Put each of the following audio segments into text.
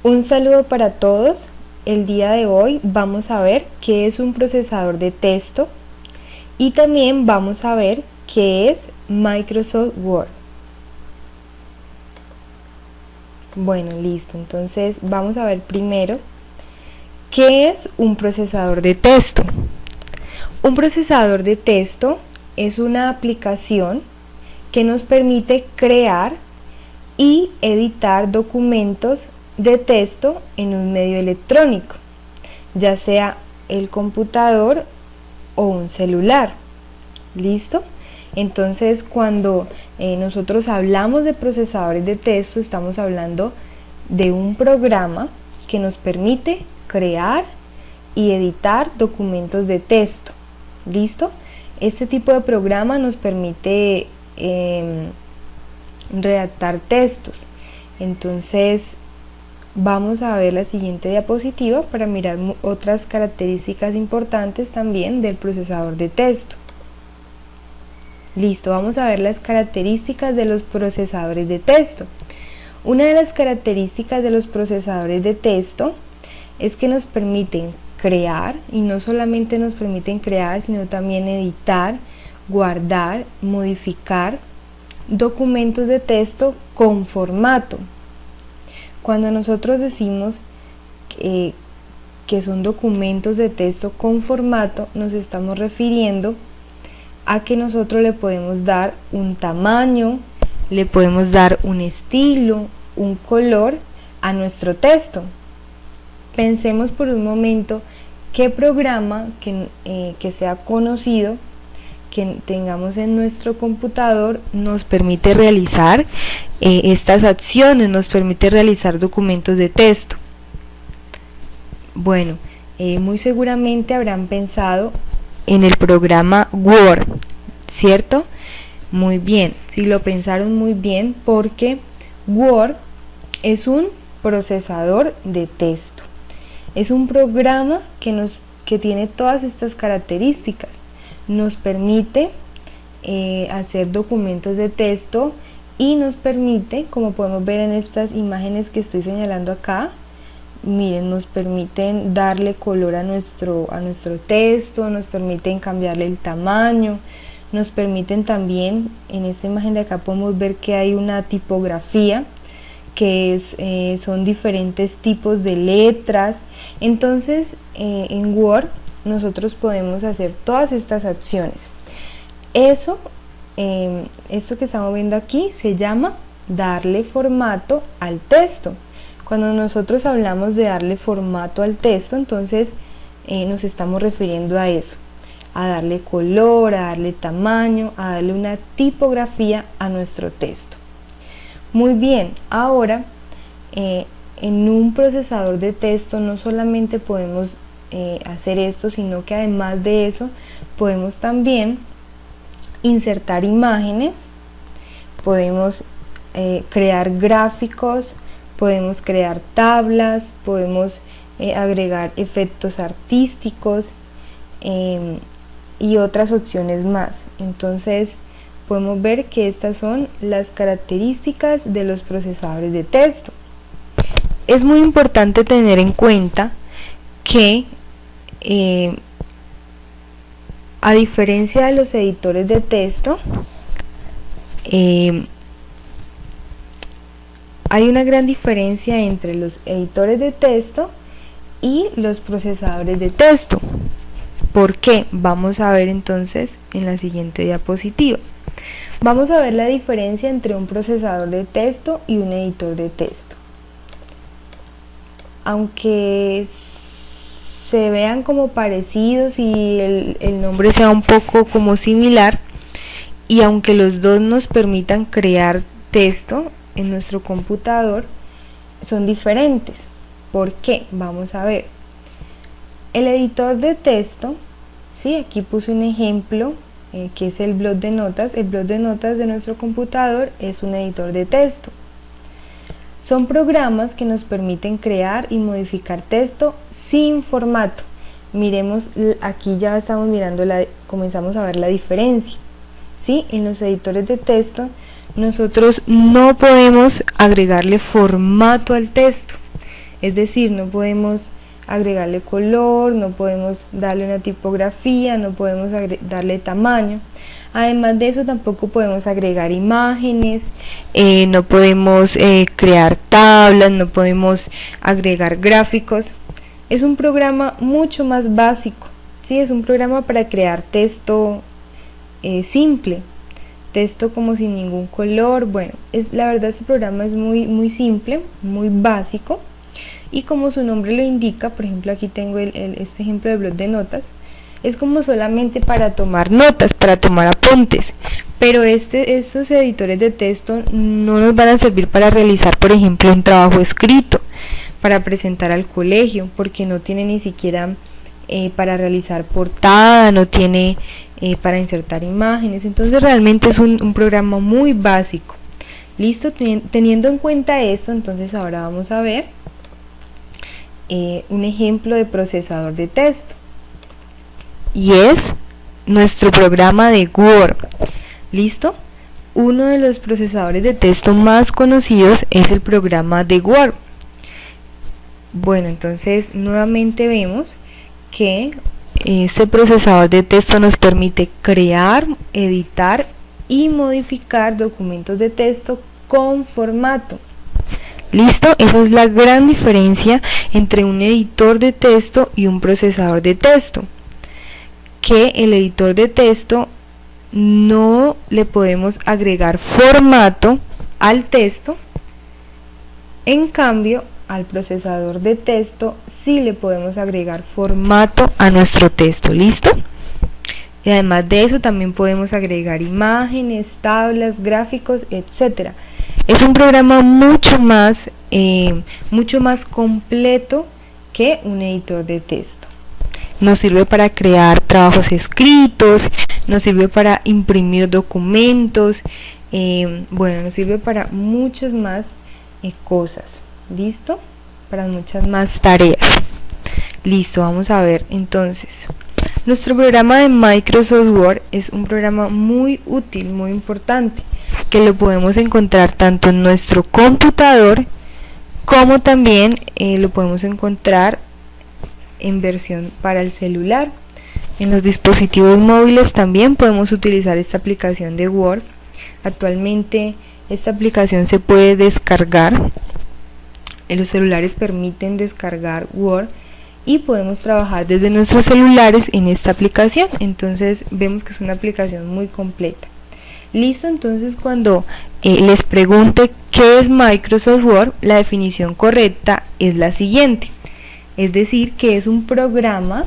Un saludo para todos. El día de hoy vamos a ver qué es un procesador de texto y también vamos a ver qué es Microsoft Word. Bueno, listo. Entonces vamos a ver primero qué es un procesador de texto. Un procesador de texto es una aplicación que nos permite crear y editar documentos de texto en un medio electrónico, ya sea el computador o un celular. ¿Listo? Entonces, cuando nosotros hablamos de procesadores de texto, estamos hablando de un programa que nos permite crear y editar documentos de texto. ¿Listo? Este tipo de programa nos permite redactar textos. Entonces vamos a ver la siguiente diapositiva para mirar otras características importantes también del procesador de texto. Listo, vamos a ver las características de los procesadores de texto. Una de las características de los procesadores de texto es que nos permiten crear, y no solamente nos permiten crear, sino también editar, guardar, modificar documentos de texto con formato. Cuando nosotros decimos que son documentos de texto con formato, nos estamos refiriendo a que nosotros le podemos dar un tamaño, le podemos dar un estilo, un color a nuestro texto. Pensemos por un momento qué programa que sea conocido, que tengamos en nuestro computador, nos permite realizar estas acciones, nos permite realizar documentos de texto. Bueno, muy seguramente habrán pensado en el programa Word, ¿cierto? Muy bien, si lo pensaron muy bien, porque Word es un procesador de texto. Es un programa que tiene todas estas características. Nos permite hacer documentos de texto y nos permite, como podemos ver en estas imágenes que estoy señalando acá, miren, nos permiten darle color a nuestro texto, nos permiten cambiarle el tamaño, nos permiten también, en esta imagen de acá podemos ver que hay una tipografía, que son diferentes tipos de letras. Entonces en Word nosotros podemos hacer todas estas acciones. Esto que estamos viendo aquí se llama darle formato al texto. Cuando nosotros hablamos de darle formato al texto, entonces nos estamos refiriendo a eso, a darle color, a darle tamaño, a darle una tipografía a nuestro texto. Muy bien, ahora en un procesador de texto no solamente podemos hacer esto, sino que además de eso podemos también insertar imágenes, podemos crear gráficos, podemos crear tablas, podemos agregar efectos artísticos y otras opciones más. Entonces podemos ver que estas son las características de los procesadores de texto. Es muy importante tener en cuenta que a diferencia de los editores de texto, hay una gran diferencia entre los editores de texto y los procesadores de texto. ¿Por qué? Vamos a ver entonces en la siguiente diapositiva. Vamos a ver la diferencia entre un procesador de texto y un editor de texto. Aunque se vean como parecidos y el nombre sea un poco como similar, y aunque los dos nos permitan crear texto en nuestro computador, son diferentes. ¿Por qué? Vamos a ver. El editor de texto, ¿sí? Aquí puse un ejemplo que es el bloc de notas. El bloc de notas de nuestro computador es un editor de texto. Son programas que nos permiten crear y modificar texto sin formato. Miremos, aquí ya estamos mirando, comenzamos a ver la diferencia. ¿Sí? En los editores de texto nosotros no podemos agregarle formato al texto. Es decir, no podemos agregarle color, no podemos darle una tipografía, no podemos darle tamaño. Además de eso, tampoco podemos agregar imágenes, no podemos crear tablas, no podemos agregar gráficos. Es un programa mucho más básico, ¿sí? Es un programa para crear texto simple, texto como sin ningún color. Bueno, la verdad este programa es muy simple, muy básico, y como su nombre lo indica, por ejemplo aquí tengo este ejemplo de blog de notas, es como solamente para tomar notas, para tomar apuntes, pero estos editores de texto no nos van a servir para realizar, por ejemplo, un trabajo escrito, para presentar al colegio, porque no tiene ni siquiera para realizar portada, no tiene para insertar imágenes. Entonces realmente es un programa muy básico. Listo, teniendo en cuenta esto, entonces ahora vamos a ver un ejemplo de procesador de texto, y es nuestro programa de Word. Listo, uno de los procesadores de texto más conocidos es el programa de Word. Bueno, entonces nuevamente vemos que este procesador de texto nos permite crear, editar y modificar documentos de texto con formato. Listo, esa es la gran diferencia entre un editor de texto y un procesador de texto, que el editor de texto no le podemos agregar formato al texto, en cambio al procesador de texto sí le podemos agregar formato a nuestro texto. ¿Listo? Y además de eso también podemos agregar imágenes, tablas, gráficos, etcétera. Es un programa mucho más completo que un editor de texto. Nos sirve para crear trabajos escritos, nos sirve para imprimir documentos, bueno, nos sirve para muchas más cosas. ¿Listo? Para muchas más tareas. Listo, vamos a ver entonces. Nuestro programa de Microsoft Word es un programa muy útil, muy importante, que lo podemos encontrar tanto en nuestro computador como también lo podemos encontrar en versión para el celular. En los dispositivos móviles también podemos utilizar esta aplicación de Word. Actualmente esta aplicación se puede descargar. Los celulares permiten descargar Word y podemos trabajar desde nuestros celulares en esta aplicación. Entonces vemos que es una aplicación muy completa. Listo, entonces cuando les pregunte qué es Microsoft Word, la definición correcta es la siguiente. Es decir, que es un programa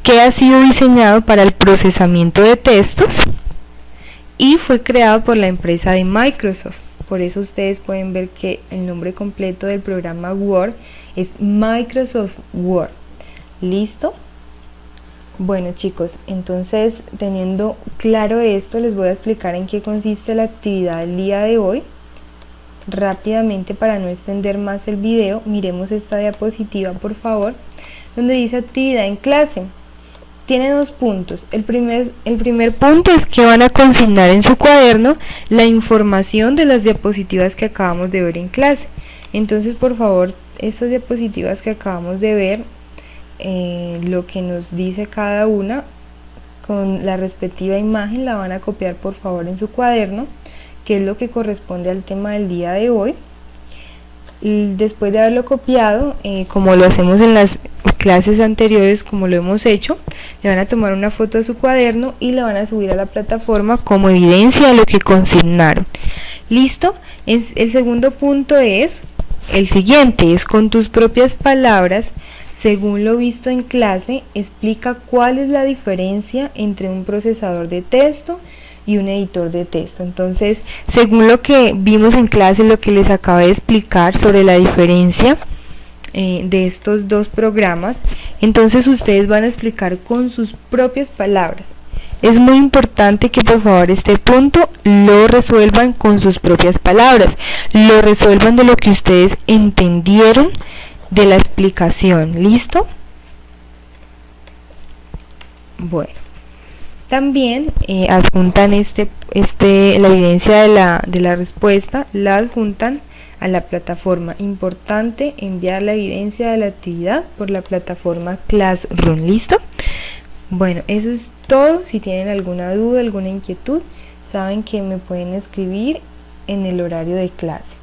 que ha sido diseñado para el procesamiento de textos y fue creado por la empresa de Microsoft. Por eso ustedes pueden ver que el nombre completo del programa Word es Microsoft Word. ¿Listo? Bueno chicos, entonces teniendo claro esto, les voy a explicar en qué consiste la actividad del día de hoy. Rápidamente, para no extender más el video, miremos esta diapositiva por favor, donde dice actividad en clase. Tiene dos puntos. El primer punto es que van a consignar en su cuaderno la información de las diapositivas que acabamos de ver en clase. Entonces, por favor, estas diapositivas que acabamos de ver, lo que nos dice cada una con la respectiva imagen, la van a copiar por favor en su cuaderno, que es lo que corresponde al tema del día de hoy. Y después de haberlo copiado, como lo hacemos en las clases anteriores, como lo hemos hecho, le van a tomar una foto de su cuaderno y la van a subir a la plataforma como evidencia de lo que consignaron. ¿Listo? El segundo punto es el siguiente, es con tus propias palabras, según lo visto en clase, explica cuál es la diferencia entre un procesador de texto y un editor de texto. Entonces, según lo que vimos en clase, lo que les acabo de explicar sobre la diferencia de estos dos programas, entonces ustedes van a explicar con sus propias palabras. Es muy importante que por favor este punto lo resuelvan con sus propias palabras, lo resuelvan de lo que ustedes entendieron de la explicación. ¿Listo? Bueno, también adjuntan la evidencia de la respuesta, la adjuntan a la plataforma. Importante enviar la evidencia de la actividad por la plataforma Classroom. ¿Listo? Bueno, eso es todo. Si tienen alguna duda, alguna inquietud, saben que me pueden escribir en el horario de clase.